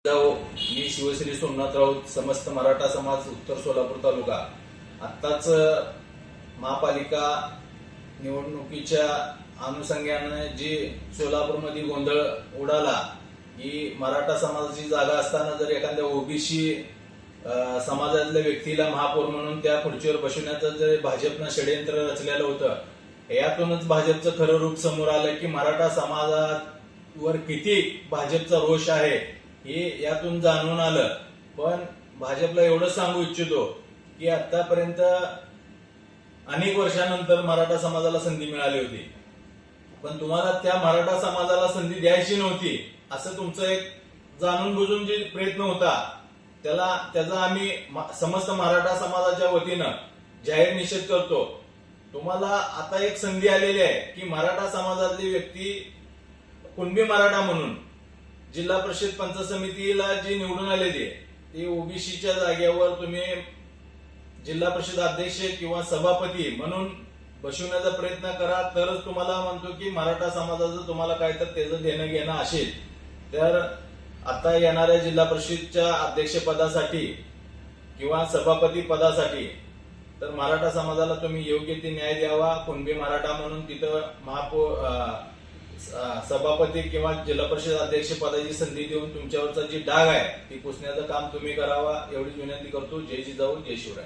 मी शिवश्री सोमनाथ राऊत, समस्त मराठा समाज, उत्तर सोलापूर तालुका. आत्ताच महापालिका निवडणुकीच्या अनुषंगाने जी सोलापूरमध्ये गोंधळ उडाला की मराठा समाजाची जागा असताना जर एखाद्या ओबीसी समाजातल्या व्यक्तीला महापौर म्हणून त्या खुर्चीवर बसवण्याचं जर भाजपनं षडयंत्र रचलेलं होतं, यातूनच भाजपचं खरं रूप समोर आलं की मराठा समाजावर किती भाजपचा रोष आहे हे यातून जाणून आलं. पण भाजपला एवढं सांगू इच्छितो की आतापर्यंत अनेक वर्षानंतर मराठा समाजाला संधी मिळाली होती, पण तुम्हाला त्या मराठा समाजाला संधी द्यायची नव्हती असं तुमचं एक जाणून बुजून जे प्रयत्न होता त्याचा आम्ही समस्त मराठा समाजाच्या वतीनं जाहीर निषेध करतो. तुम्हाला आता एक संधी आलेली आहे की मराठा समाजातली व्यक्ती कुणबी मराठा म्हणून जिल्हा परिषद पंचायत समितीला जी निवडून आलेली आहे ती ओबीसीच्या जागेवर तुम्ही जिल्हा परिषद अध्यक्ष किंवा सभापती म्हणून बसवण्याचा प्रयत्न करा, तरच तुम्हाला म्हणतो की मराठा समाजाचं तुम्हाला काय तर त्याचं देणं घेणं असेल. तर आता येणाऱ्या जिल्हा परिषदच्या अध्यक्षपदासाठी किंवा सभापती पदासाठी तर मराठा समाजाला तुम्ही योग्य ते न्याय द्यावा. कुणबी मराठा म्हणून तिथं सभापती किंवा जिल्हा परिषद अध्यक्ष पदाची संधी देऊन तुमच्यावरचा जी डाग आहे ती पुसण्याचं काम तुम्ही करावा एवढीच विनंती करतो. जय जिजाऊ, जय शिवराय.